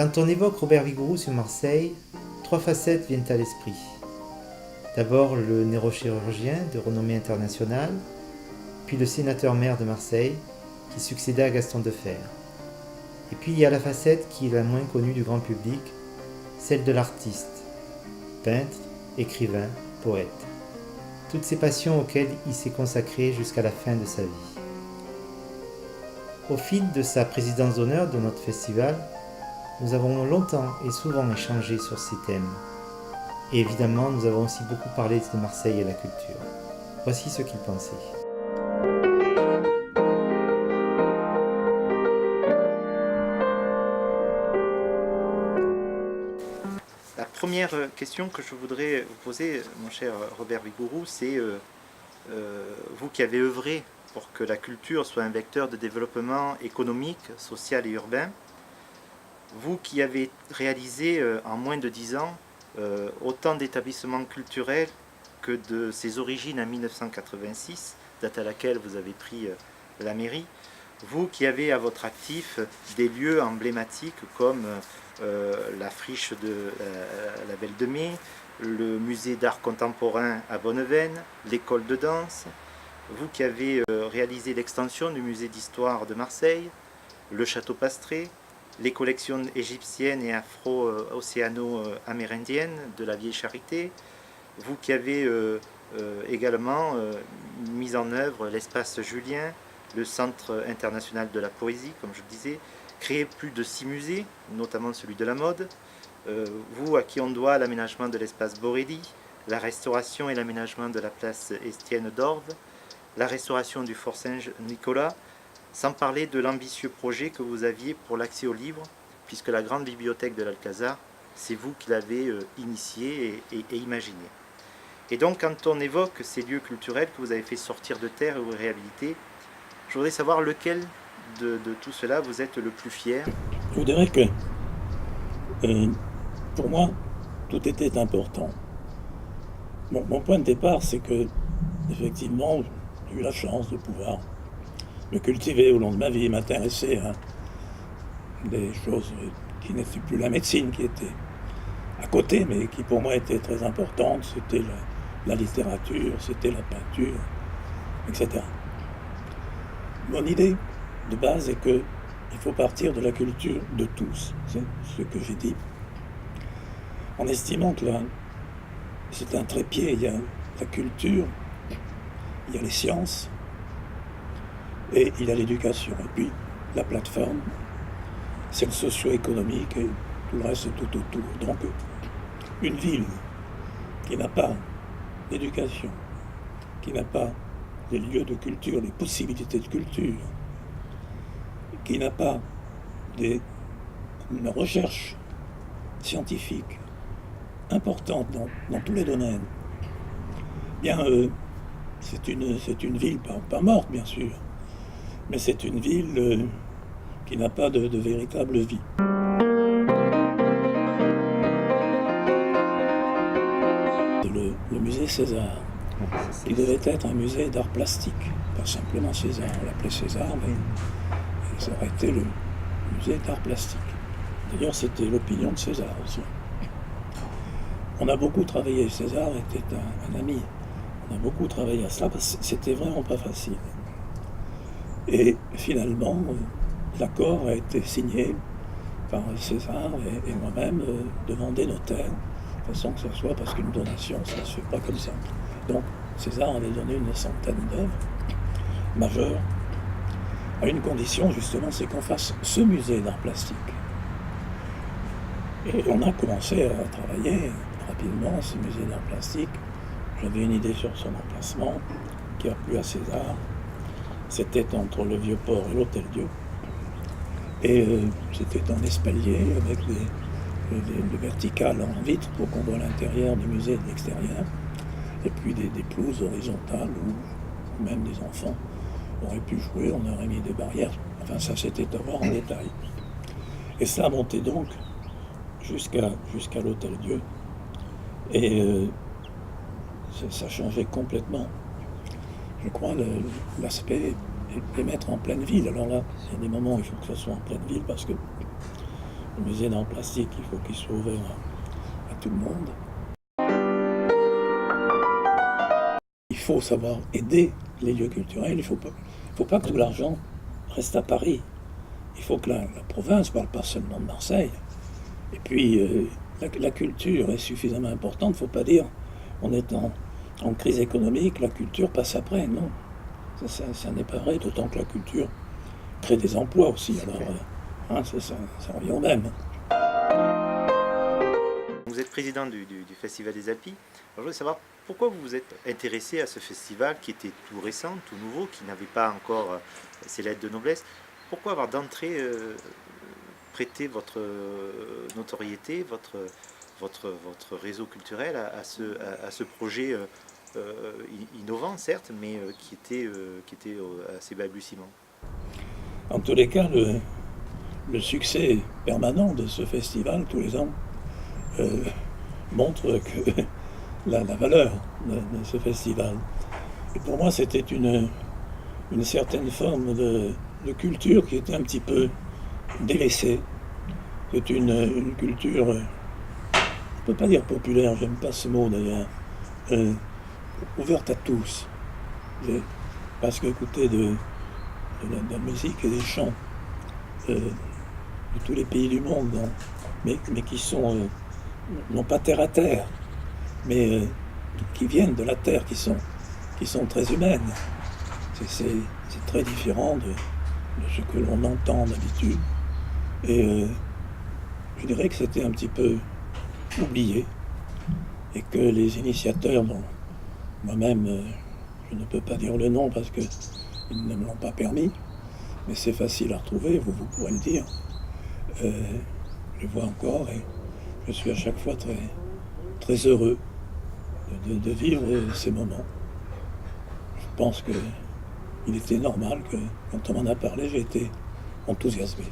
Quand on évoque Robert Vigouroux sur Marseille, trois facettes viennent à l'esprit. D'abord le neurochirurgien de renommée internationale, puis le sénateur-maire de Marseille qui succéda à Gaston Defferre. Et puis il y a la facette qui est la moins connue du grand public, celle de l'artiste, peintre, écrivain, poète. Toutes ces passions auxquelles il s'est consacré jusqu'à la fin de sa vie. Au fil de sa présidence d'honneur de notre festival, nous avons longtemps et souvent échangé sur ces thèmes. Et évidemment, nous avons aussi beaucoup parlé de Marseille et la culture. Voici ce qu'il pensait. La première question que je voudrais vous poser, mon cher Robert Vigouroux, c'est vous qui avez œuvré pour que la culture soit un vecteur de développement économique, social et urbain, vous qui avez réalisé en moins de 10 ans autant d'établissements culturels que de ses origines en 1986, date à laquelle vous avez pris la mairie, vous qui avez à votre actif des lieux emblématiques comme la friche de la Belle de Mai, le musée d'art contemporain à Bonneveine, l'école de danse, vous qui avez réalisé l'extension du musée d'histoire de Marseille, le château Pastré, les collections égyptiennes et afro-océano-amérindiennes de la Vieille Charité, vous qui avez également mis en œuvre l'espace Julien, le Centre international de la poésie, comme je le disais, créé plus de 6 musées, notamment celui de la mode, vous à qui on doit l'aménagement de l'espace Borelli, la restauration et l'aménagement de la place Estienne d'Orve, la restauration du Fort Saint-Nicolas, sans parler de l'ambitieux projet que vous aviez pour l'accès aux livres, puisque la grande bibliothèque de l'Alcazar, c'est vous qui l'avez initiée et imaginée. Et donc, quand on évoque ces lieux culturels que vous avez fait sortir de terre et vous réhabiliter, je voudrais savoir lequel de tout cela vous êtes le plus fier. Je vous dirais que, pour moi, tout était important. Mon point de départ, c'est que, effectivement, j'ai eu la chance de pouvoir me cultiver au long de ma vie, m'intéresser à des choses qui n'étaient plus la médecine, qui étaient à côté, mais qui pour moi étaient très importantes. C'était la littérature, c'était la peinture, etc. Mon idée de base est qu'il faut partir de la culture de tous, c'est ce que j'ai dit, en estimant que là, c'est un trépied, il y a la culture, il y a les sciences, et il y a l'éducation. Et puis, la plateforme, c'est le socio-économique et tout le reste tout autour. Donc, une ville qui n'a pas d'éducation, qui n'a pas des lieux de culture, des possibilités de culture, qui n'a pas une recherche scientifique importante dans tous les domaines, bien, c'est une ville, pas morte, bien sûr, mais c'est une ville qui n'a pas de véritable vie. Le musée César, qui devait être un musée d'art plastique, pas simplement César, on l'appelait César, mais ça aurait été le musée d'art plastique. D'ailleurs, c'était l'opinion de César aussi. On a beaucoup travaillé, César était un ami, on a beaucoup travaillé à cela, parce que c'était vraiment pas facile. Et finalement, l'accord a été signé par César et moi-même devant des notaires, de façon que ce soit, parce qu'une donation, ça ne se fait pas comme ça. Donc César avait donné une centaine d'œuvres majeures, à une condition justement, c'est qu'on fasse ce musée d'art plastique. Et on a commencé à travailler rapidement ce musée d'art plastique. J'avais une idée sur son emplacement qui a plu à César. C'était entre le Vieux-Port et l'Hôtel-Dieu. Et c'était un espalier avec des verticales en vitre pour qu'on voit l'intérieur du musée de l'extérieur. Et puis des pelouses horizontales où même des enfants auraient pu jouer, on aurait mis des barrières. Enfin, ça c'était à voir en détail. Et ça a monté donc jusqu'à l'Hôtel-Dieu. Et ça changeait complètement, je crois, l'aspect et mettre en pleine ville. Alors là, il y a des moments où il faut que ça soit en pleine ville parce que Le musée d'art plastique, il faut qu'il soit ouvert à tout le monde. Il faut savoir aider les lieux culturels. Il ne faut pas que tout l'argent reste à Paris. Il faut que la province ne parle pas seulement de Marseille. Et puis, la culture est suffisamment importante. Il ne faut pas dire on est en crise économique, la culture passe après. Non, ça n'est pas vrai, d'autant que la culture crée des emplois aussi. Alors, ça revient au même. Vous êtes président du Festival des Alpilles. Alors, je voudrais savoir pourquoi vous vous êtes intéressé à ce festival qui était tout récent, tout nouveau, qui n'avait pas encore ses lettres de noblesse. Pourquoi avoir d'entrée prêté votre notoriété, votre réseau culturel à ce projet innovant, certes, mais qui était assez balbutiement? En tous les cas, le succès permanent de ce festival, tous les ans, montre que la valeur de ce festival. Et pour moi, c'était une certaine forme de culture qui était un petit peu délaissée. C'est une culture, je ne peux pas dire populaire, j'aime pas ce mot d'ailleurs, ouverte à tous. Parce qu'écouter de la musique et des chants de tous les pays du monde, mais qui sont non pas terre à terre, mais qui viennent de la terre, qui sont très humaines. C'est très différent de ce que l'on entend d'habitude. Et je dirais que c'était un petit peu oublié et que les initiateurs, dont moi-même je ne peux pas dire le nom parce qu'ils ne me l'ont pas permis, mais c'est facile à retrouver, vous pourrez le dire. Je vois encore et je suis à chaque fois très, très heureux de vivre ces moments. Je pense qu'il était normal que, quand on m'en a parlé, j'ai été enthousiasmé.